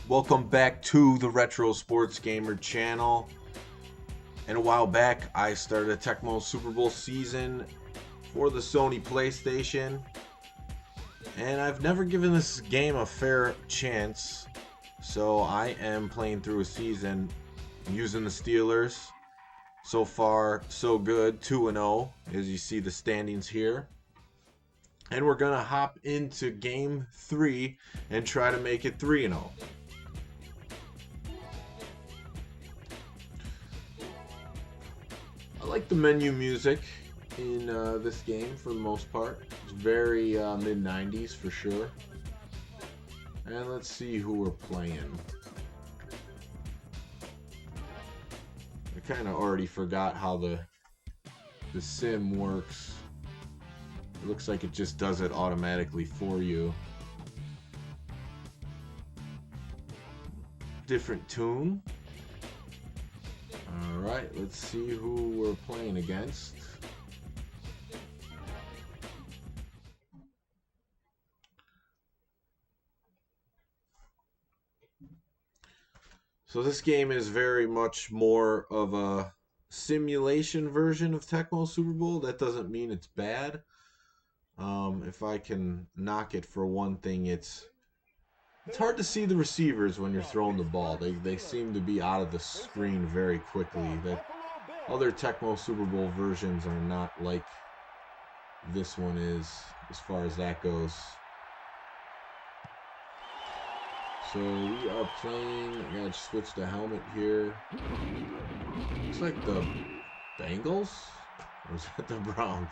Welcome back to the Retro Sports Gamer channel. And a while back, I started a Tecmo Super Bowl season for the Sony PlayStation. And I've never given this game a fair chance. So I am playing through a season using the Steelers. So far, so good, 2-0, as you see the standings here. And we're going to hop into Game 3 and try to make it 3-0. I like the menu music in this game for the most part. It's very mid-90s for sure. And let's see who we're playing. I kind of already forgot how the sim works. It looks like it just does it automatically for you. Different tune. Alright, let's see who we're playing against. So this game is very much more of a simulation version of Tecmo Super Bowl. That doesn't mean it's bad. If I can knock it for one thing, it's hard to see the receivers when you're throwing the ball. They seem to be out of the screen very quickly. That other Tecmo Super Bowl versions are not like this one is as far as that goes. So we are playing. I gotta switch the helmet here. Looks like the Bengals? Or is that the Browns?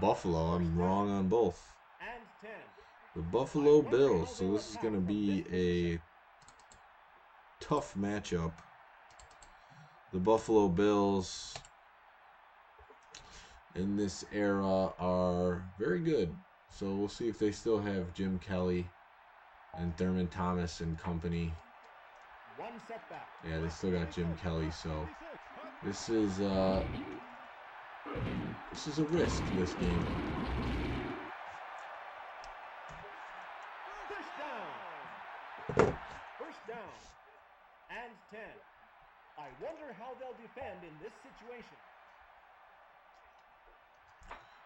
Buffalo. I'm wrong on both. The Buffalo Bills. So this is going to be a tough matchup. The Buffalo Bills in this era are very good. So we'll see if they still have Jim Kelly and Thurman Thomas and company. Yeah, they still got Jim Kelly. So this is a risk, this game. First down and 10. I wonder how they'll defend in this situation.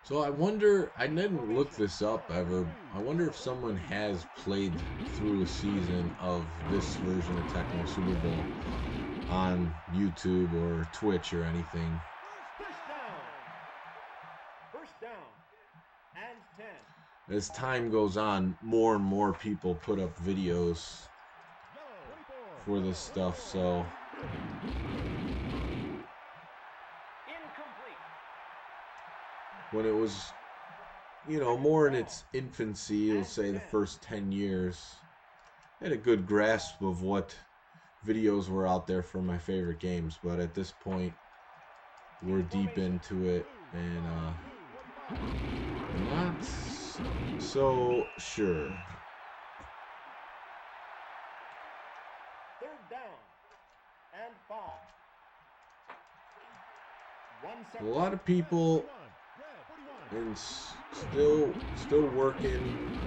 So I wonder, I didn't look this up ever. I wonder if someone has played through a season of this version of Tecmo Super Bowl on YouTube or Twitch or anything. First down and 10. As time goes on, more and more people put up videos for this stuff, so when it was, you know, more in its infancy, you'll say the first 10 years, I had a good grasp of what videos were out there for my favorite games, but at this point, we're deep into it, and not so sure. Third down and 5. A lot of people and still working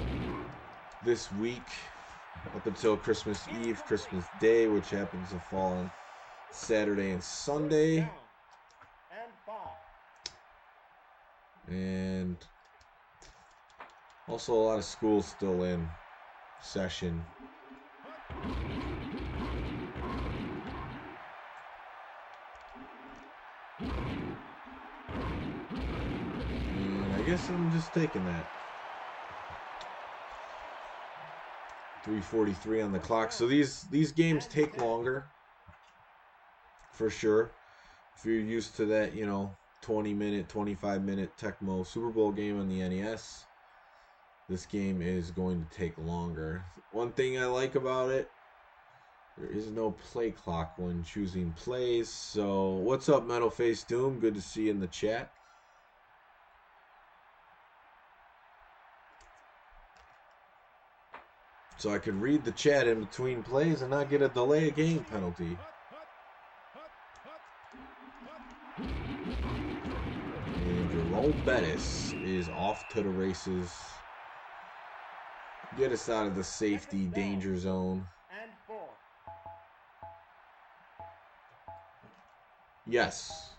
this week up until Christmas Eve, Christmas Day, which happens to fall on Saturday and Sunday. And also a lot of schools still in session. And I guess I'm just taking that. 3:43 on the clock. So these games take longer, for sure. If you're used to that, you know, 20-minute, 25-minute Tecmo Super Bowl game on the NES, this game is going to take longer. One thing I like about it, there is no play clock when choosing plays. So what's up, Metal Face Doom? Good to see you in the chat. So I could read the chat in between plays and not get a delay of game penalty. And Jerome Bettis is off to the races Get us out of the safety danger zone. And 4. Yes.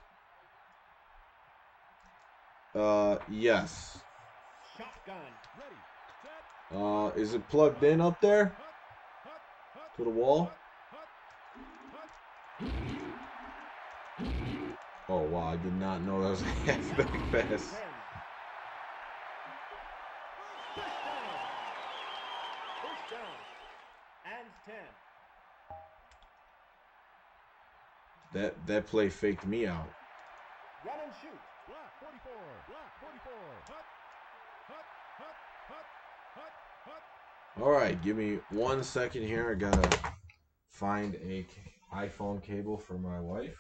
Yes. Shotgun. Is it plugged in up there? To the wall? Oh, wow. I did not know that was a halfback pass. First down. And 10. That play faked me out. Run and shoot. Block 44. Block 44. Hut. Hut. Hut. Hut. Hut. Hut. All right, give me 1 second here. I gotta find a iPhone cable for my wife.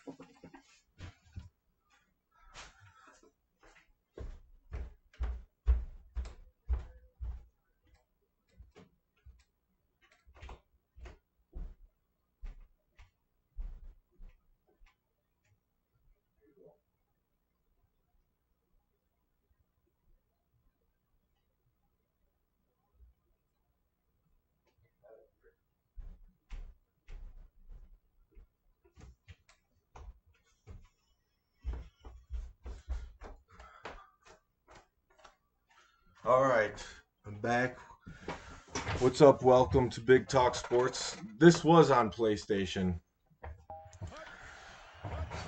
All right, I'm back. What's up? Welcome to Big Talk Sports. This was on PlayStation.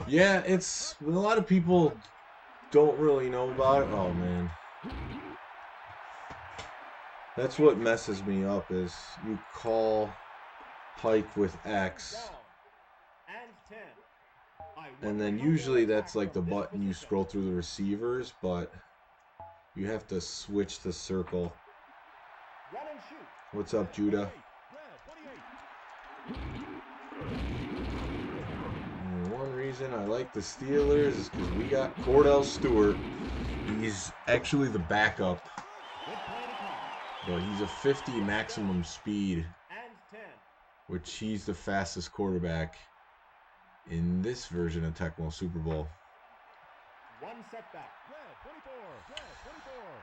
Yeah, it's a lot of people don't really know about it. Oh man, that's what messes me up is you call Pike with X, and then usually that's like the button you scroll through the receivers, but you have to switch the circle. What's up, Judah? And one reason I like the Steelers is because we got Cordell Stewart. He's actually the backup, but he's a 50 maximum speed, which he's the fastest quarterback in this version of Tecmo Super Bowl. One setback.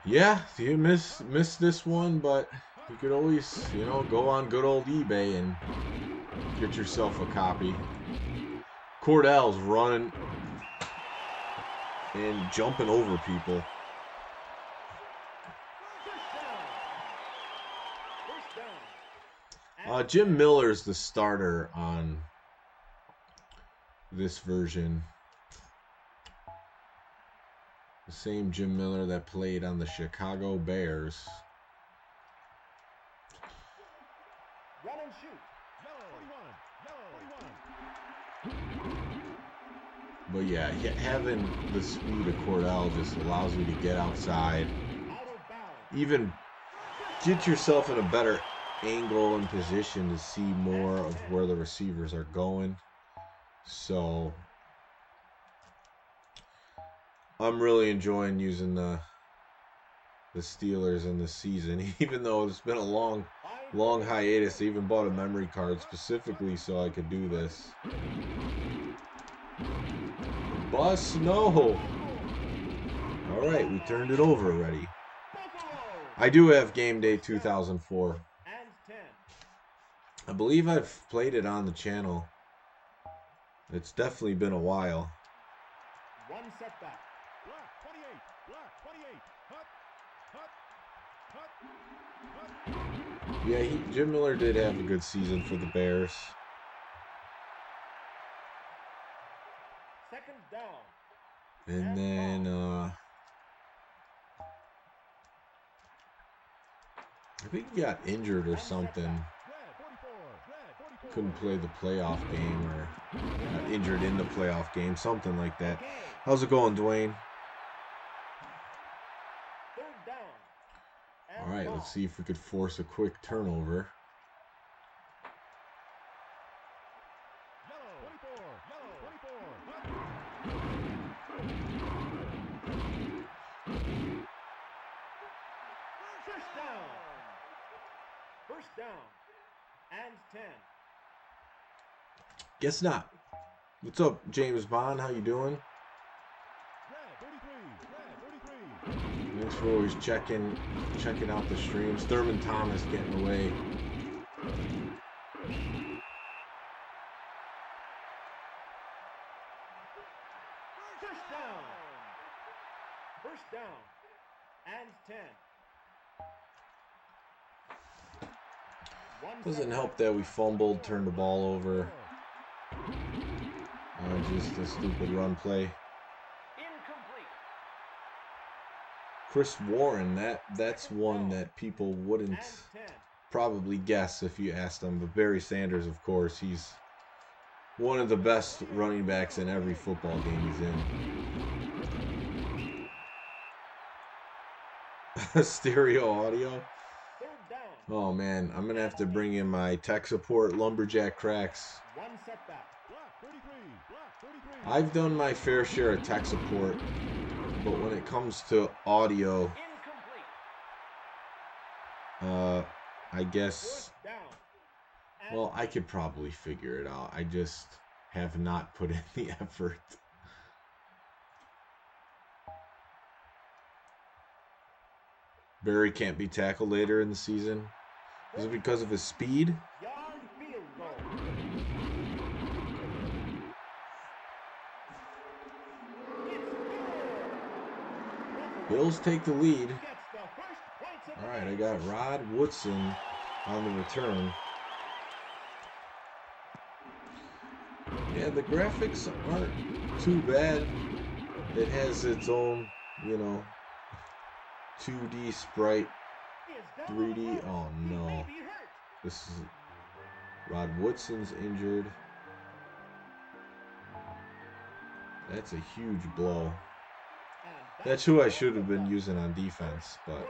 Yeah, you missed this one, but you could always, go on good old eBay and get yourself a copy. Cordell's running and jumping over people. Jim Miller's the starter on this version. The same Jim Miller that played on the Chicago Bears. Run and shoot. But yeah, having the speed of Cordell just allows you to get outside. Even get yourself in a better angle and position to see more of where the receivers are going. So I'm really enjoying using the Steelers in this season, even though it's been a long hiatus. I even bought a memory card specifically so I could do this. Bus, no. All right, we turned it over already. I do have Game Day 2004. I believe I've played it on the channel. It's definitely been a while. One setback. Yeah, Jim Miller did have a good season for the Bears. Second down. And then I think he got injured or something. Couldn't play the playoff game, or got injured in the playoff game, something like that. How's it going, Dwayne? Third down. All right, let's see if we could force a quick turnover. First down and 10. Guess not. What's up, James Bond? How you doing? Thanks for always checking out the streams. Thurman Thomas getting away. First down and 10. Doesn't help that we fumbled, turned the ball over. Just a stupid run play. Incomplete. Chris Warren, that's one that people wouldn't probably guess if you asked them. But Barry Sanders, of course, he's one of the best running backs in every football game he's in. Stereo audio. Oh man, I'm gonna have to bring in my tech support, Lumberjack Cracks. One setback. I've done my fair share of tech support, but when it comes to audio, I guess, well, I could probably figure it out. I just have not put in the effort. Barry can't be tackled later in the season. Is it because of his speed? Bills take the lead. All right, I got Rod Woodson on the return. Yeah, the graphics aren't too bad. It has its own, 2D sprite, 3D. Oh no. This is Rod Woodson's injured. That's a huge blow. That's who I should have been using on defense, but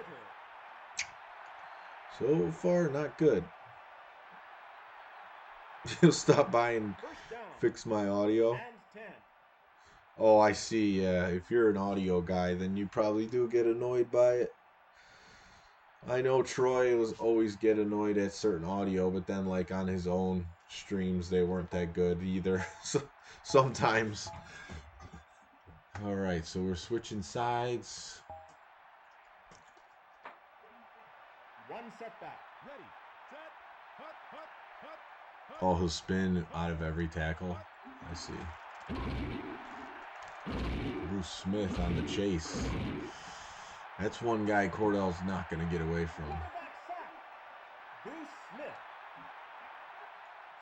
so far not good. You'll stop by and fix my audio. Oh, I see. Yeah, if you're an audio guy, then you probably do get annoyed by it. I know Troy was always get annoyed at certain audio, but then like on his own streams, they weren't that good either. So sometimes. All right, so we're switching sides. One setback. Ready, set, hut, hut, hut, hut. Oh, he'll spin out of every tackle. I see. Bruce Smith on the chase. That's one guy Cordell's not going to get away from. Bruce Smith.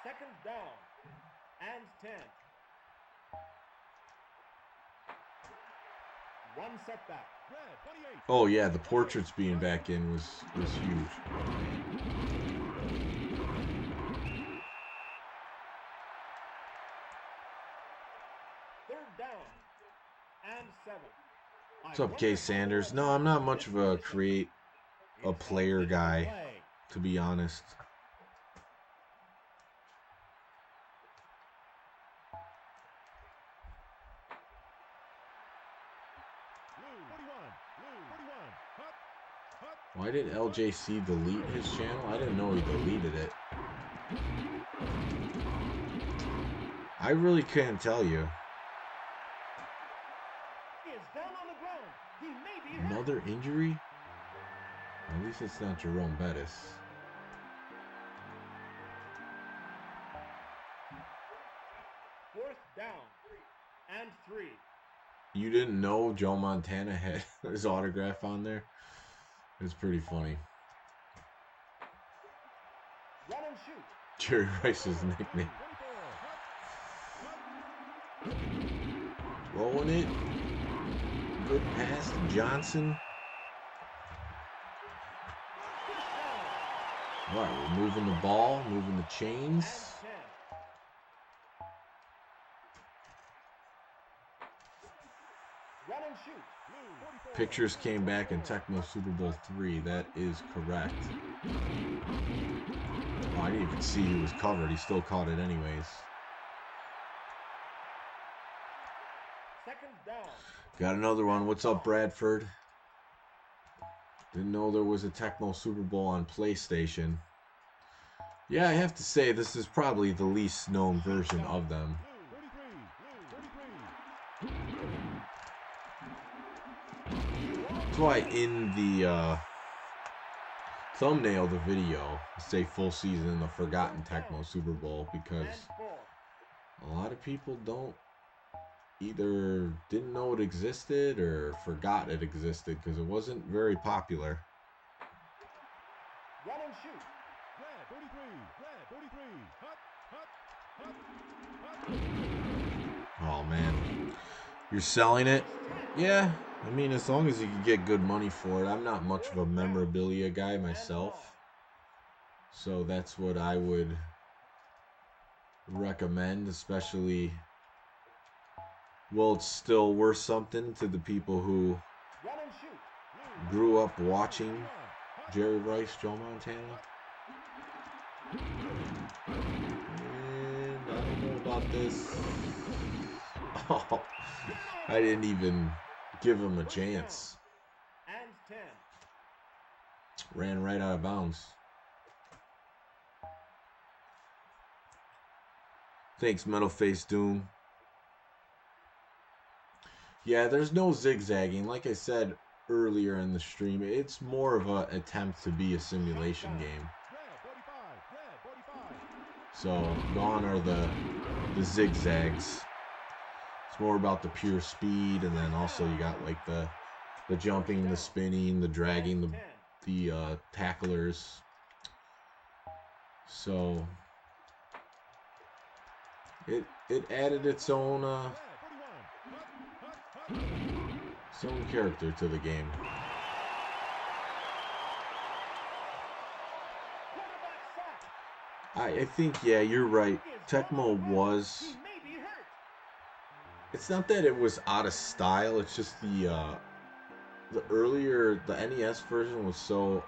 Second down and 10. One setback. Oh yeah, the portraits being back in was huge. Third down and 7. What's up, Kay Sanders? No, I'm not much of a player guy, to be honest. Why did LJC delete his channel? I didn't know he deleted it. I really can't tell you. Another injury? At least it's not Jerome Bettis. Fourth down and 3. You didn't know Joe Montana had his autograph on there? It's pretty funny. Run and shoot. Jerry Rice's nickname. Throwing it. Good pass to Johnson. All right, we're moving the ball, moving the chains. Run and shoot. Pictures came back in Tecmo Super Bowl 3. That is correct. Oh, I didn't even see he was covered. He still caught it anyways. Second down. Got another one. What's up, Bradford? Didn't know there was a Tecmo Super Bowl on PlayStation. Yeah, I have to say this is probably the least known version of them. That's why in the thumbnail of the video, say full season, the Forgotten Tecmo Super Bowl, because a lot of people don't either didn't know it existed or forgot it existed because it wasn't very popular. Run and shoot. Red 33. Red 33. Hut. Oh man, you're selling it? Yeah, I mean, as long as you can get good money for it. I'm not much of a memorabilia guy myself, so that's what I would recommend, especially, well, it's still worth something to the people who Run and shoot. grew up watching Jerry Rice, Joe Montana. And I don't know about this. Oh, I didn't even give him a chance. And 10. Ran right out of bounds. Thanks, Metal Face Doom. Yeah, there's no zigzagging. Like I said earlier in the stream, it's more of an attempt to be a simulation game. Red 45. Red 45. So gone are the zigzags. It's more about the pure speed, and then also you got like the jumping, the spinning, the dragging, the tacklers. So it added its own character to the game. I think, yeah, you're right. Tecmo was. He may be hurt. It's not that it was out of style. It's just the earlier, the NES version was so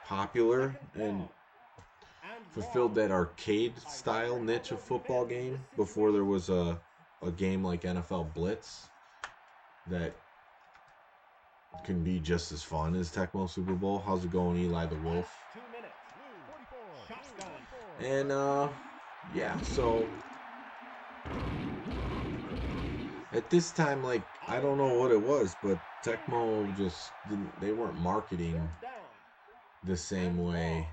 popular and fulfilled that arcade style niche of football game before there was a game like NFL Blitz that can be just as fun as Tecmo Super Bowl. How's it going, Eli the Wolf? 2 minutes. Shotgun. And yeah, so at this time, like, I don't know what it was, but Tecmo just didn't, they weren't marketing Down. the same way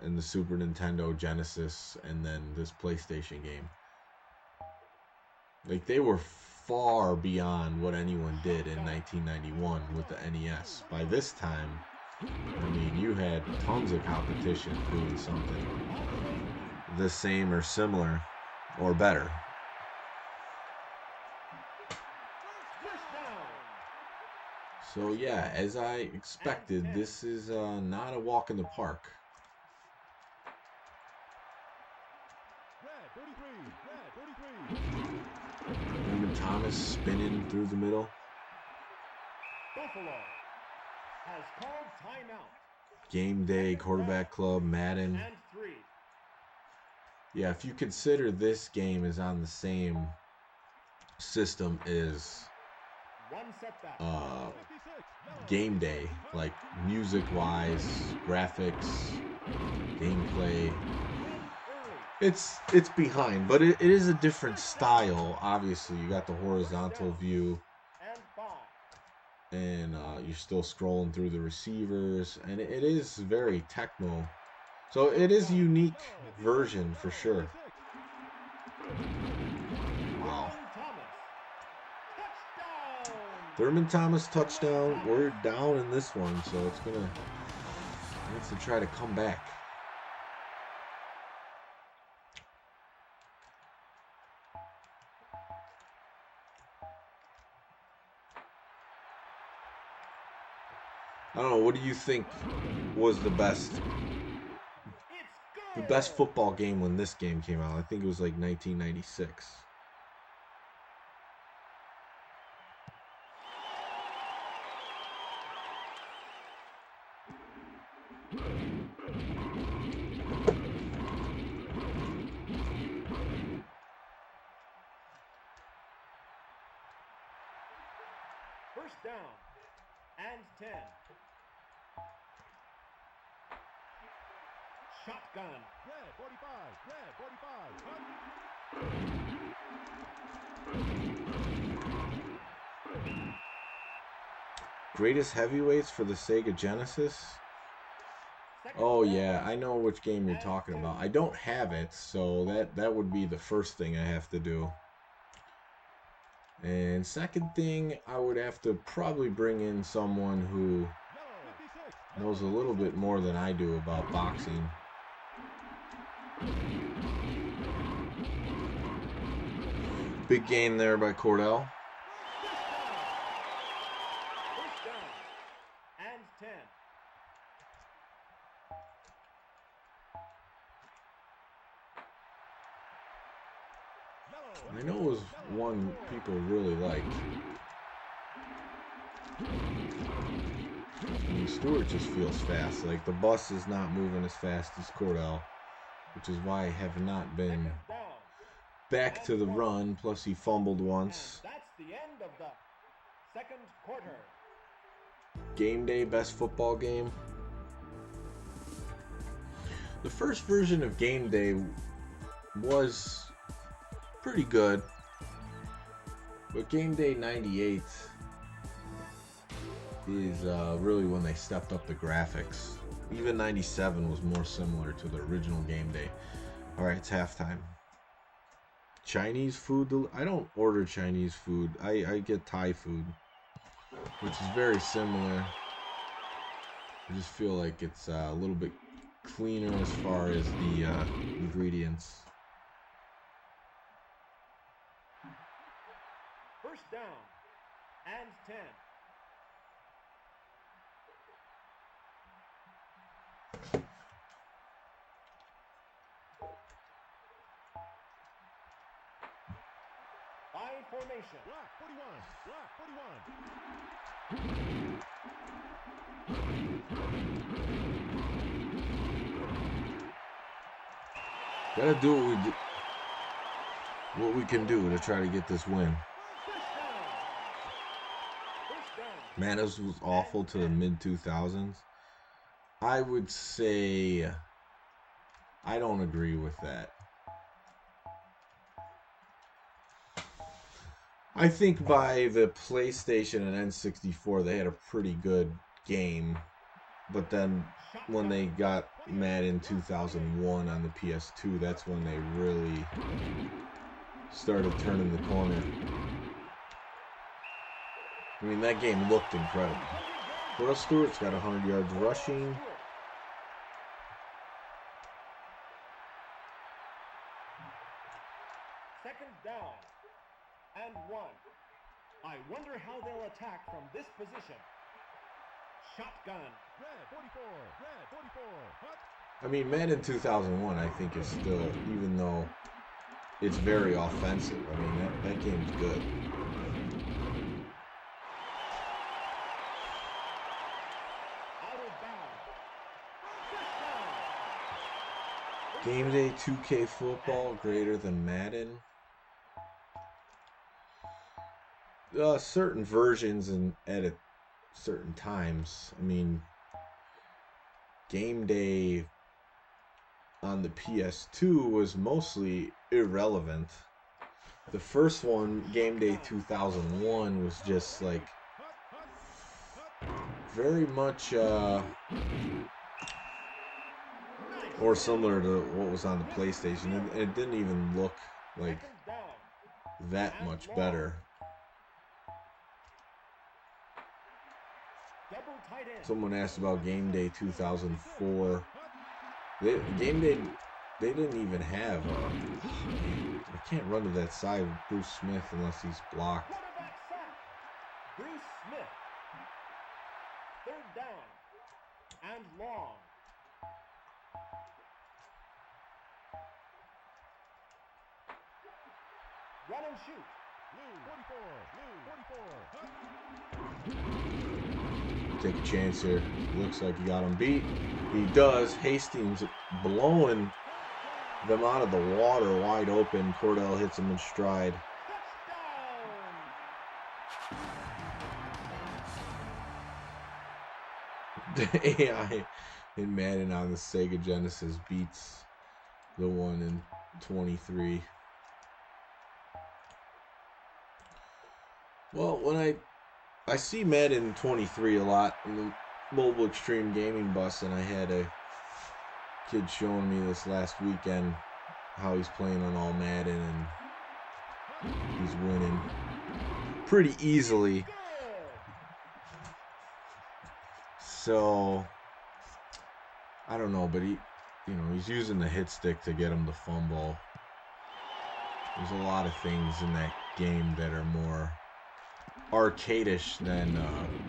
in the Super Nintendo, Genesis, and then this PlayStation game. Like, they were far beyond what anyone did in 1991 with the NES. By this time, I mean, you had tons of competition doing something the same or similar or better. First down. So yeah, as I expected, this is not a walk in the park. Red 33. Red 33. Herman Thomas spinning through the middle. Buffalo has called timeout. Game Day, Quarterback Club, Madden. And 3. Yeah, if you consider this game is on the same system as One setback. 56. Game Day, like music-wise, graphics, gameplay, it's behind, but it is a different style. Obviously, you got the horizontal view, And 5. and you're still scrolling through the receivers, and it is very Tecmo. So it is a unique version for sure. Wow. Thurman Thomas touchdown. We're down in this one, so it's gonna needs to try to come back. I don't know. What do you think was the best football game when this game came out? I think it was like 1996. First down and 10. Shotgun. Red 45. Red 45. Greatest heavyweights for the Sega Genesis? Oh yeah, I know which game you're talking about. I don't have it, so that would be the first thing I have to do. And second thing, I would have to probably bring in someone who knows a little bit more than I do about boxing. Big gain there by Cordell. First down and 10. I know it was one people really liked. I mean, Stewart just feels fast. Like, the bus is not moving as fast as Cordell, which is why I have not been back to the run. Plus, he fumbled once. And that's the end of the second quarter. Game Day, best football game. The first version of Game Day was pretty good, but Game Day 98 is really when they stepped up the graphics. Even 97 was more similar to the original Game Day. Alright, it's halftime. Chinese food? I don't order Chinese food. I get Thai food, which is very similar. I just feel like it's a little bit cleaner as far as the ingredients. First down and 10. By formation. Block 41. Block 41. Gotta do what we can do to try to get this win. Man, this was awful to the mid-2000s. I would say I don't agree with that. I think by the PlayStation and N64, they had a pretty good game. But then when they got Madden 2001 on the PS2, that's when they really started turning the corner. I mean, that game looked incredible. Cordell Stewart's got 100 yards rushing. Second down and 1. I wonder how they'll attack from this position. Shotgun. Red 44. Red 44. Hut. I mean, Madden 2001, I think, is still, even though it's very offensive, I mean, that game's good. Game Day 2K football greater than Madden. Certain versions and at certain times. I mean, Game Day on the PS2 was mostly irrelevant. The first one, Game Day 2001, was just like very much or similar to what was on the PlayStation. It didn't even look like that much better. Someone asked about Game Day 2004. Game Day, they didn't even have. I can't run to that side with Bruce Smith unless he's blocked. Bruce Smith. Third down and long. Run and shoot. Blue 44. Take a chance here. Looks like he got him beat. He does. Hastings blowing them out of the water wide open. Cordell hits him in stride. The AI in Madden on the Sega Genesis beats the one in 23. Well, when I see Madden 23 a lot in the mobile extreme gaming bus, and I had a kid showing me this last weekend how he's playing on all Madden, and he's winning pretty easily. So I don't know, but he's using the hit stick to get him to fumble. There's a lot of things in that game that are more arcadish than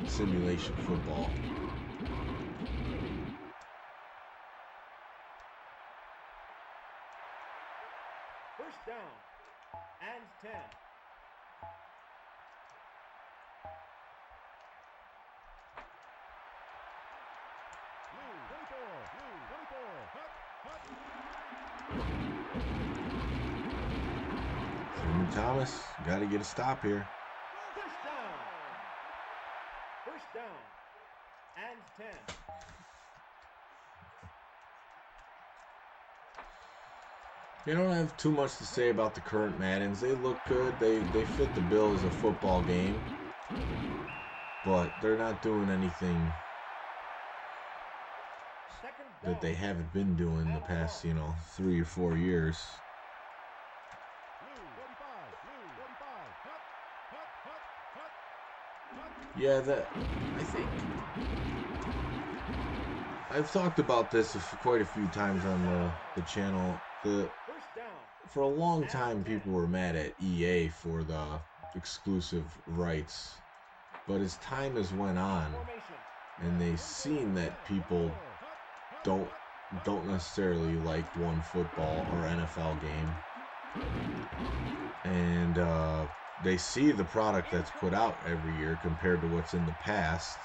simulation football. First down and 10. Thomas, got to get a stop here. First down. First down and 10. You don't have too much to say about the current Maddens. They look good. They fit the bill as a football game, but they're not doing anything that they haven't been doing the past, 3 or 4 years. Yeah, I think I've talked about this quite a few times on the channel. For a long time, people were mad at EA for the exclusive rights, but as time has went on, and they've seen that people don't necessarily like one football or NFL game, and they see the product that's put out every year compared to what's in the past,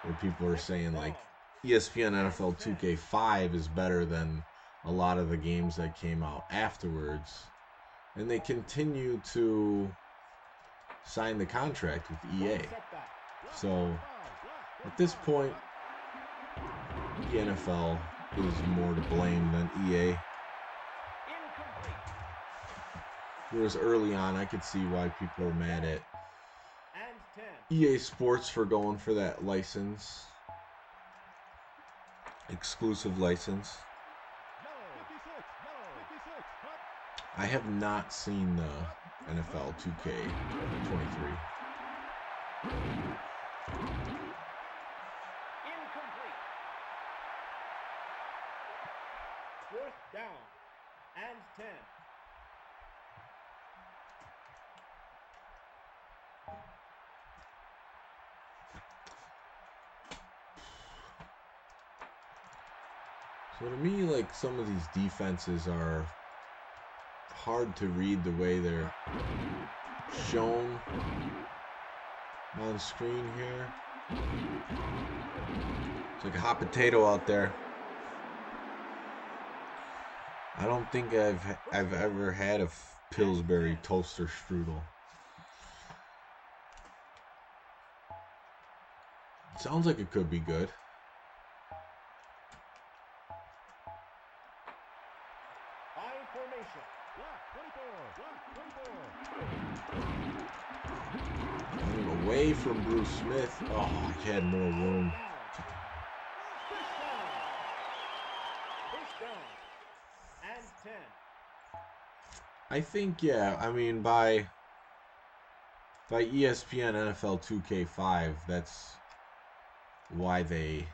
where people are saying like ESPN NFL 2K5 is better than a lot of the games that came out afterwards, and they continue to sign the contract with EA. So at this point, the NFL is more to blame than EA. Whereas early on, I could see why people are mad at EA Sports for going for that license, exclusive license. I have not seen the NFL 2K23. Fourth down and 10. So to me, like, some of these defenses are hard to read the way they're shown on screen here. It's like a hot potato out there. I don't think I've ever had a Pillsbury toaster strudel. It sounds like it could be good. Away from Bruce Smith. Oh, he had more room. I think, yeah, I mean, by ESPN NFL 2K5, that's why they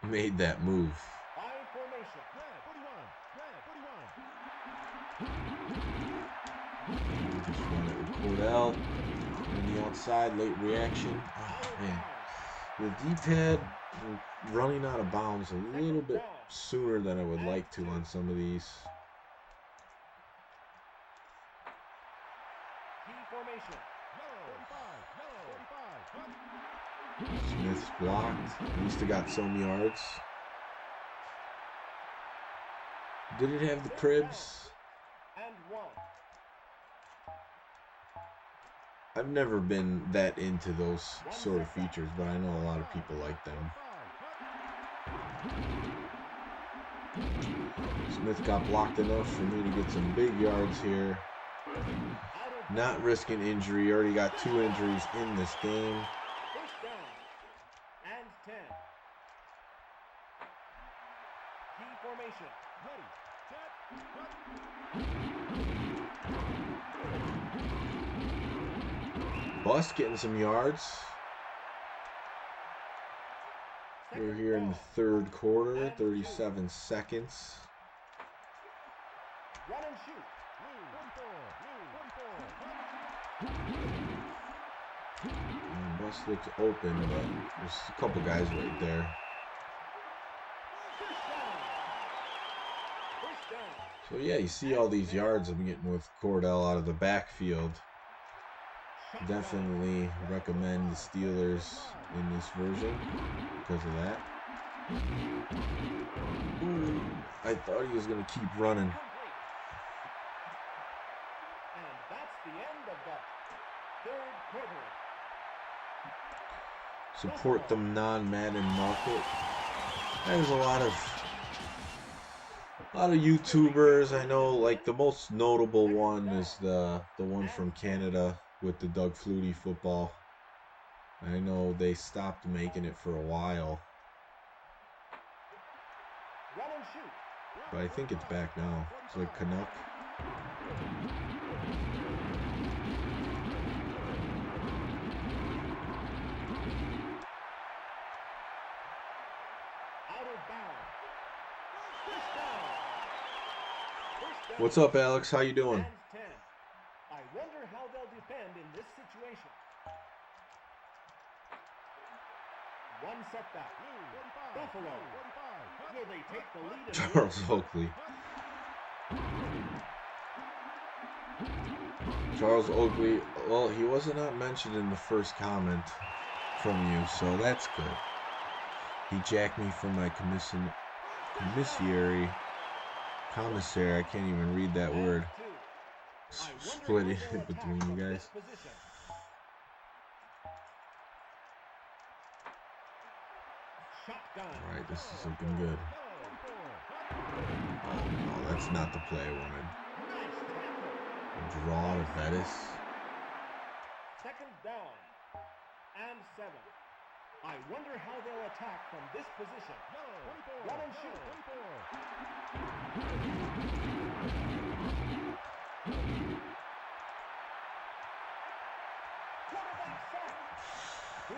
made that move. Just run it with Cordell on the outside, late reaction. Oh, man. The D-pad running out of bounds a little bit sooner than I would like to on some of these. Smith's blocked. At least it got some yards. Did it have the cribs? I've never been that into those sort of features, but I know a lot of people like them. Smith got blocked enough for me to get some big yards here. not risking injury. Already got 2 injuries in this game. First down and 10. Key formation. Ready, set, Bust getting some yards. We're here in the third quarter, 37 seconds. Run and shoot. And Bust looks open, but there's a couple guys right there. First down. So yeah, you see all these yards I'm getting with Cordell out of the backfield. Definitely recommend the Steelers in this version because of that. Ooh, I thought he was going to keep running. And that's the end of the third quarter. Support the non-Madden market. There's a lot of YouTubers. I know, like the most notable one is the one from Canada with the Doug Flutie football. I know they stopped making it for a while, Run and shoot. but I think it's back now. It's like Canuck. Out of bounds. First down. First down. What's up, Alex? How you doing? And 10. I wonder how they'll defend in this situation. One setback. Buffalo. Will they take the lead? In Charles Oakley. Charles Oakley, well, he was not mentioned in the first comment from you, so that's good. He jacked me for my commissary. I can't even read that word. Split it between you guys. Alright, this is looking good. Oh no, that's not the play I wanted. Draw to Bettis. Second down and 7. I wonder how they'll attack from this position. Run and shoot. Quarterback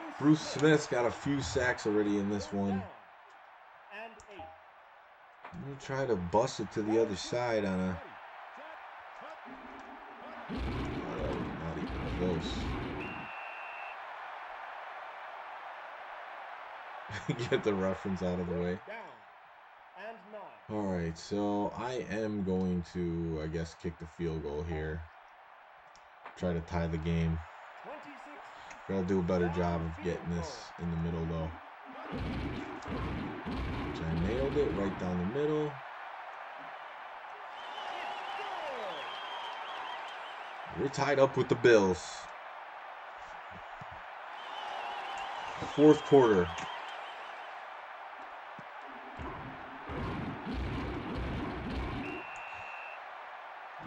sack. Bruce Smith's got a few sacks already in this one. And 8. I'm gonna try to bust it to the other side on a. Oh, that was not even close. Get the reference out of the way. Down and 9. Alright, so I am going to, I guess, kick the field goal here. Try to tie the game. 26. Gotta do a better job of getting this in the middle, though. Which I nailed it right down the middle. We're tied up with the Bills. Fourth quarter.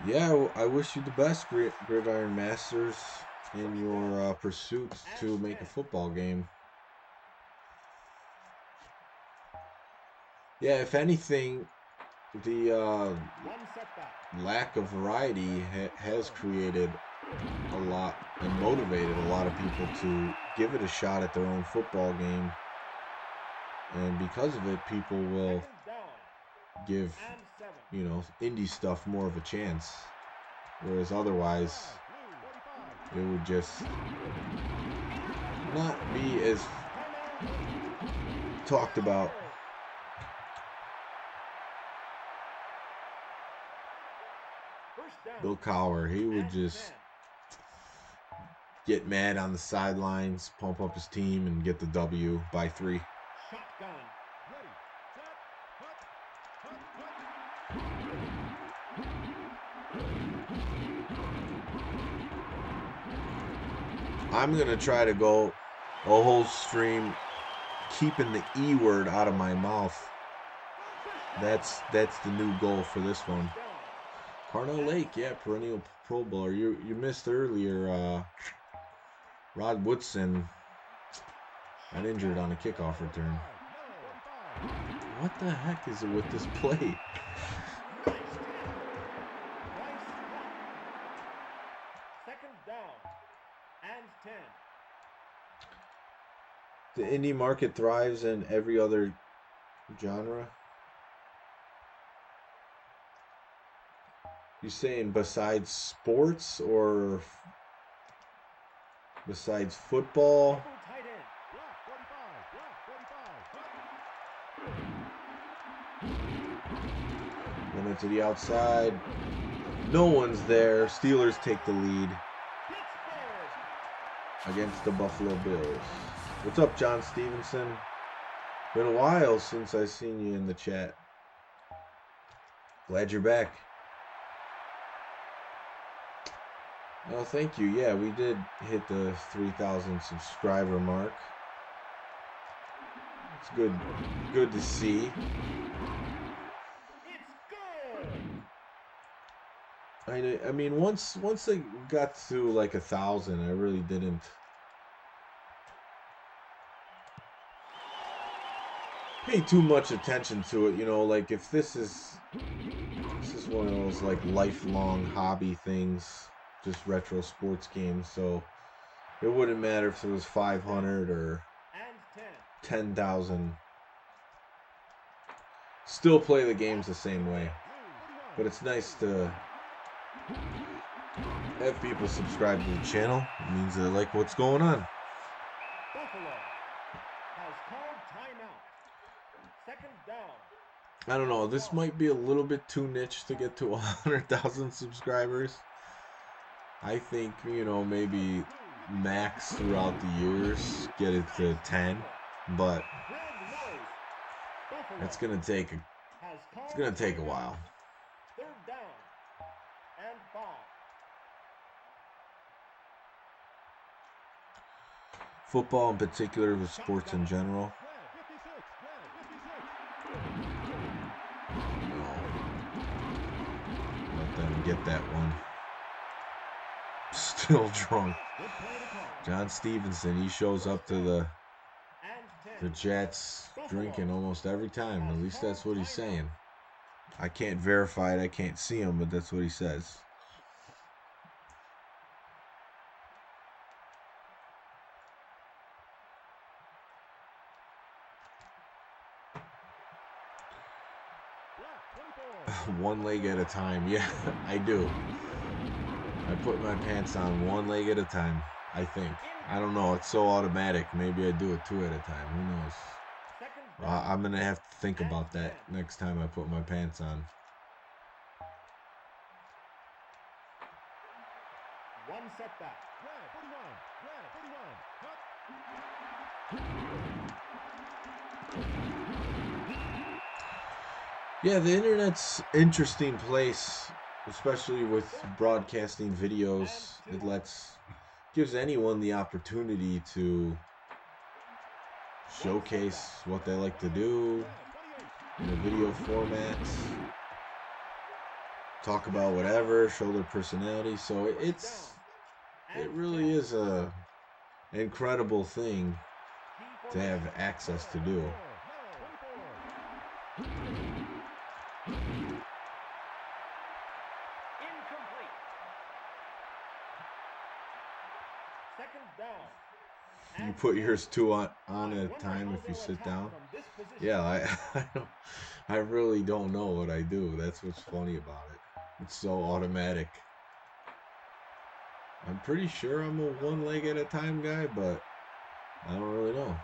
Yeah, I wish you the best, Gridiron Masters, in your pursuit to make a football game. Yeah, if anything, the lack of variety has created a lot and motivated a lot of people to give it a shot at their own football game. And because of it, people will give, you know, indie stuff more of a chance. Whereas otherwise, it would just not be as talked about. Bill Cowher, he would just get mad on the sidelines, pump up his team, and get the W by 3. Shotgun. I'm going to try to go a whole stream keeping the E word out of my mouth. That's the new goal for this one. Carnell Lake, yeah, perennial Pro Bowler. You missed earlier. Rod Woodson got injured on a kickoff return. What the heck is it with this play? Second down and 10. The indie market thrives in every other genre. You saying besides sports or besides football? Tight end. Running to the outside. No one's there. Steelers take the lead against the Buffalo Bills. What's up, John Stevenson? Been a while since I seen you in the chat. Glad you're back. Well, thank you. Yeah, we did hit the 3,000 subscriber mark. It's good to see. I mean, once they got to like 1,000, I really didn't pay too much attention to it. You know, like if this is one of those like lifelong hobby things, just retro sports games. So it wouldn't matter if it was 500 or 10,000. Still play the games the same way. But it's nice to have people subscribe to the channel. It means they like what's going on. Buffalo has called timeout. Second down. I don't know. This might be a little bit too niche to get to 100,000 subscribers. I think, you know, maybe max throughout the years get it to 10, but it's gonna take a while. Third down and 5. Football in particular, with sports in general. No. Let them get that one. Still drunk. John Stevenson, he shows up to the Jets drinking almost every time. At least that's what he's saying. I can't verify it, I can't see him, but that's what he says. One leg at a time. Yeah, I do. I put my pants on one leg at a time, I think. I don't know. It's so automatic. Maybe I do it 2 at a time. Who knows? I'm going to have to think about that next time I put my pants on. One setback. Yeah, the internet's an interesting place, especially with broadcasting videos. It gives anyone the opportunity to showcase what they like to do in a video format, talk about whatever, show their personality. So it really is an incredible thing to have access to do. You put yours 2 on at a time if you sit down. Yeah, I really don't know what I do. That's what's funny about it. It's so automatic. I'm pretty sure I'm a one leg at a time guy, but I don't really know.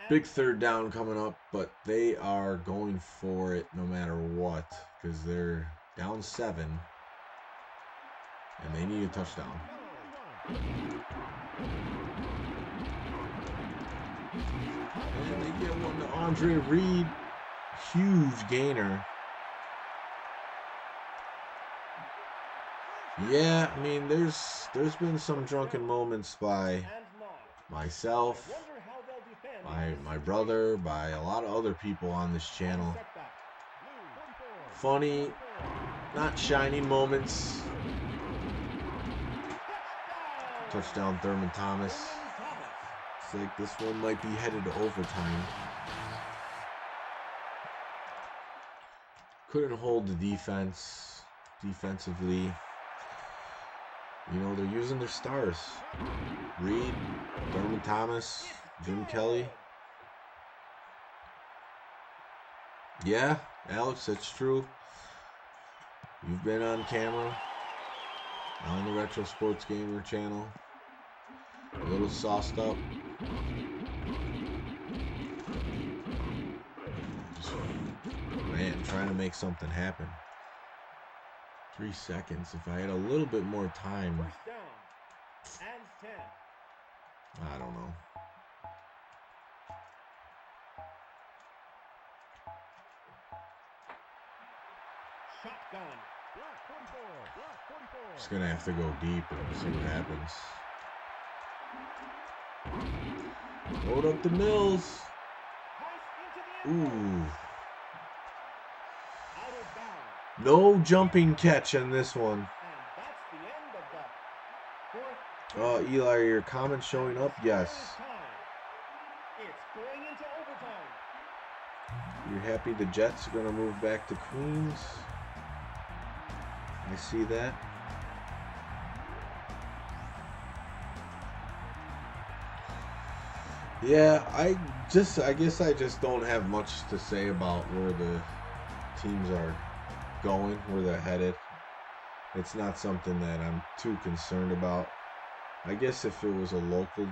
Big third down coming up, but they are going for it no matter what because they're down 7 and they need a touchdown. And they get one to Andre Reed. Huge gainer. Yeah, I mean, there's been some drunken moments by myself, Wonder how they'll defend my brother, by a lot of other people on this channel. setback. Funny, not shining moments. Touchdown Thurman Thomas. Thurman Thomas. It's like this one might be headed to overtime. Couldn't hold the defense defensively. You know, they're using their stars. Reed, Thurman Thomas, Jim Kelly. Yeah, Alex, that's true. You've been on camera on the Retro Sports Gamer channel. A little sauced up. Just, man, trying to make something happen. 3 seconds. If I had a little bit more time, First down and 10. I don't know. Shotgun. Block 44. Block 44. Just gonna have to go deep and see what happens. Load up the mills. Pass into the end zone. Ooh. Out of bounds. No jumping catch on this one. And that's the end of the fourth. Eli, are your comments showing up? Yes. It's going into overtime. You're happy the Jets are gonna move back to Queens? I see that. Yeah, I guess I just don't have much to say about where the teams are going, where they're headed. It's not something that I'm too concerned about. I guess if it was a local,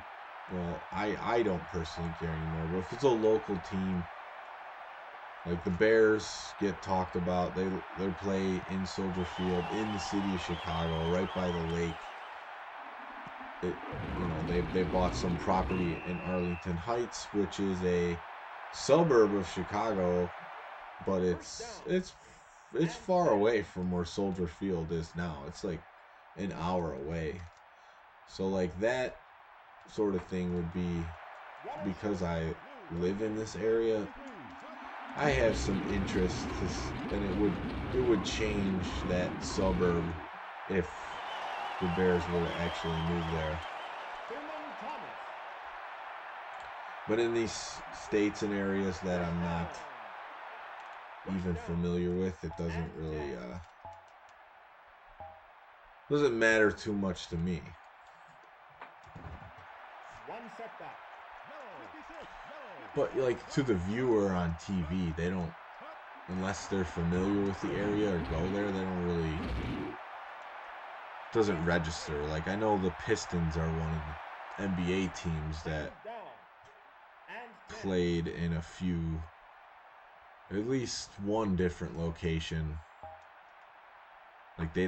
well, I don't personally care anymore, but if it's a local team, like the Bears get talked about, they play in Soldier Field in the city of Chicago, right by the lake. They bought some property in Arlington Heights, which is a suburb of Chicago, but it's far away from where Soldier Field is now. It's like an hour away. So like that sort of thing would be, because I live in this area, I have some interest, and it would change that suburb if the Bears were to actually move there. But in these states and areas that I'm not even familiar with, it doesn't really doesn't matter too much to me. One setback. But like to the viewer on TV, they don't, unless they're familiar with the area or go there, they don't really, doesn't register. Like I know the Pistons are one of the NBA teams that played in a few, at least one different location. Like I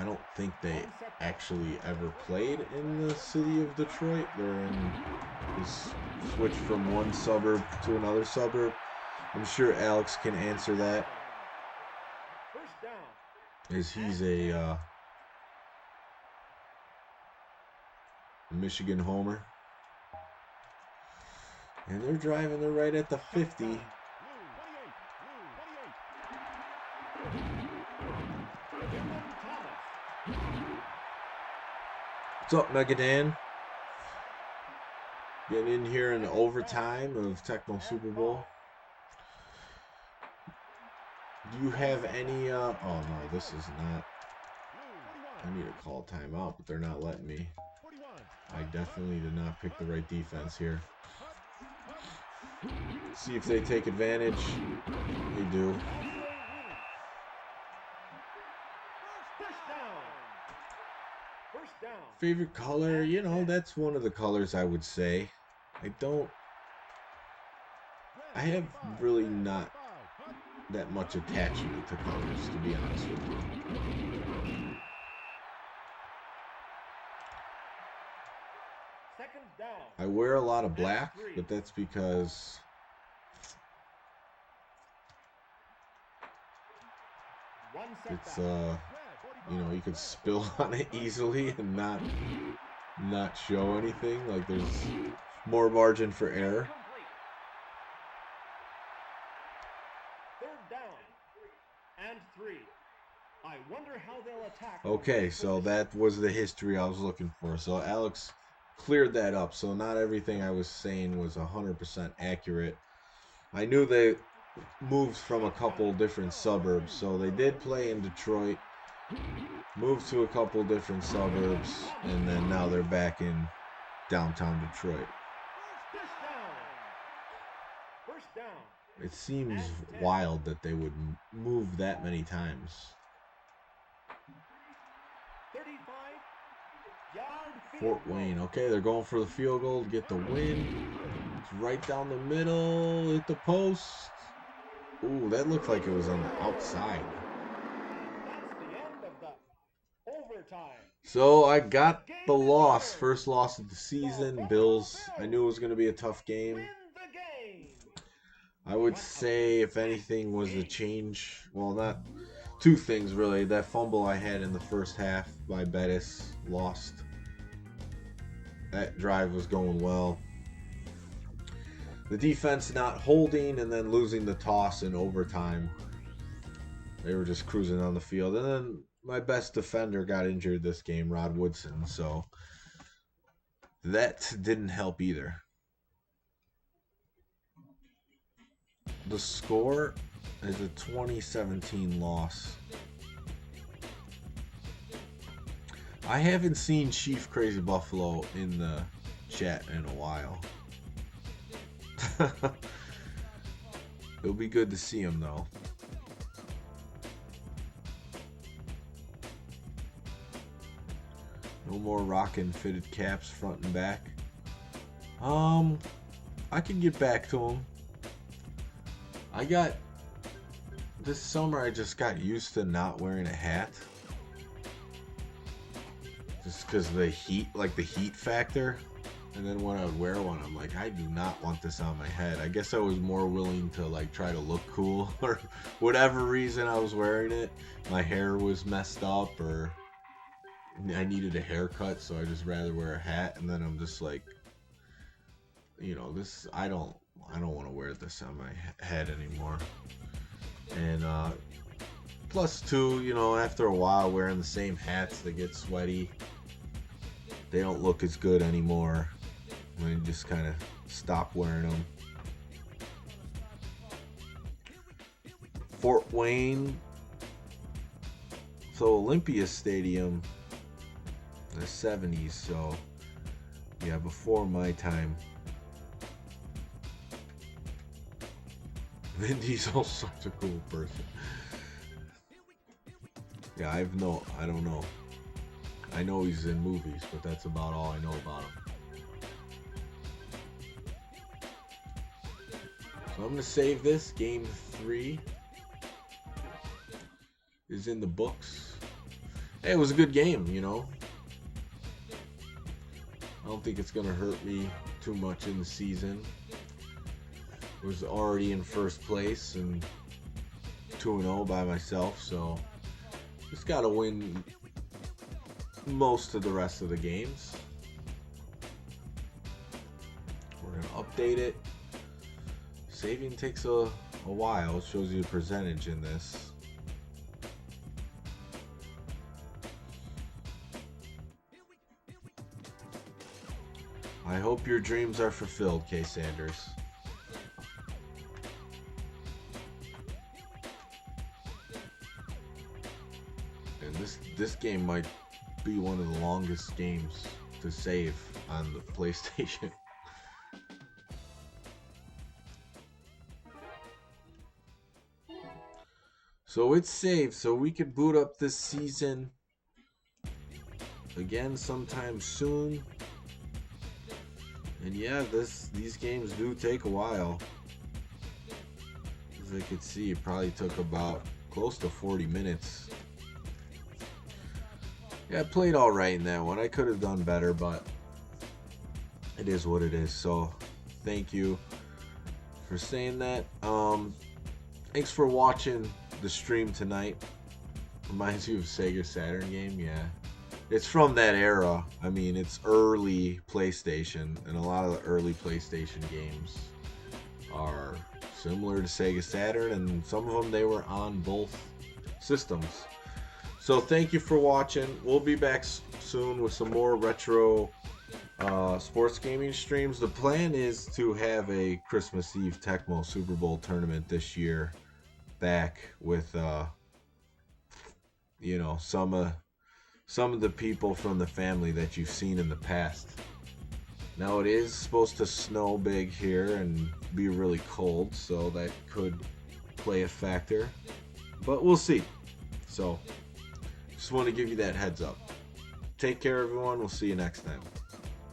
don't think they actually ever played in the city of Detroit. They switched from one suburb to another suburb. I'm sure Alex can answer that, as he's a Michigan homer. And they're driving, they're right at the 50. What's up, Megadan? Getting in here in the overtime of Tecmo Super Bowl. Do you have any, oh no, this is not, I need to call timeout, but they're not letting me. I definitely did not pick the right defense here. See if they take advantage. They do. Favorite color? You know, that's one of the colors I would say. I have really not that much attachment to colors, to be honest with you. I wear a lot of black, but that's because it's you know, you could spill on it easily and not not show anything. Like there's more margin for error. Third down and 3. I wonder how they'll attack. Okay, so that was the history I was looking for. So Alex cleared that up. So not everything I was saying was 100% accurate. I knew they moved from a couple different suburbs. So they did play in Detroit, moved to a couple different suburbs, and then now they're back in downtown Detroit. First down. It seems wild that they would move that many times. 35-yard Fort Wayne. Okay, they're going for the field goal to get the win. It's right down the middle at the post. Ooh, that looked like it was on the outside. That's the end of the overtime. So I got the loss. First loss of the season. Bills. I knew it was going to be a tough game. Win the game. I would say, if anything, was a change. Well, not two things, really. That fumble I had in the first half by Bettis, lost. That drive was going well. The defense not holding and then losing the toss in overtime. They were just cruising on the field. And then my best defender got injured this game, Rod Woodson. So that didn't help either. The score is a 2017 loss. I haven't seen Chief Crazy Buffalo in the chat in a while. It'll be good to see him though. No more rockin' fitted caps front and back. I can get back to him. This summer I just got used to not wearing a hat. Just because of the heat, like the heat factor. And then when I would wear one, I'm like, I do not want this on my head. I guess I was more willing to like try to look cool or whatever reason I was wearing it. My hair was messed up or I needed a haircut, so I just rather wear a hat. And then I'm just like, you know, this I don't want to wear this on my head anymore. And plus two, you know, after a while wearing the same hats, they get sweaty. They don't look as good anymore. I just kind of stop wearing them. Fort Wayne. So Olympia Stadium in the 70s, so yeah, before my time. Vin Diesel's such a cool person. Yeah, I don't know. I know he's in movies, but that's about all I know about him. So I'm going to save this. Game 3 is in the books. Hey, it was a good game, you know. I don't think it's going to hurt me too much in the season. Was already in first place and 2-0 by myself, so just got to win most of the rest of the games. We're going to update it. Saving takes a while. It shows you the percentage in this. I hope your dreams are fulfilled, K. Sanders. And this game might be one of the longest games to save on the PlayStation. So it's saved, so we could boot up this season again sometime soon. And yeah, these games do take a while. As I could see, it probably took about close to 40 minutes. Yeah, I played alright in that one. I could have done better, but it is what it is. So, thank you for saying that. Thanks for watching the stream tonight. Reminds you of Sega Saturn game, yeah. it's from that era. I mean, it's early PlayStation, and a lot of the early PlayStation games are similar to Sega Saturn, and some of them they were on both systems. So thank you for watching. We'll be back soon with some more retro sports gaming streams. The plan is to have a Christmas Eve Tecmo Super Bowl tournament this year, back with you know, some of the people from the family that you've seen in the past. Now it is supposed to snow big here and be really cold, so that could play a factor, but we'll see. So just want to give you that heads up. Take care, everyone. We'll see you next time.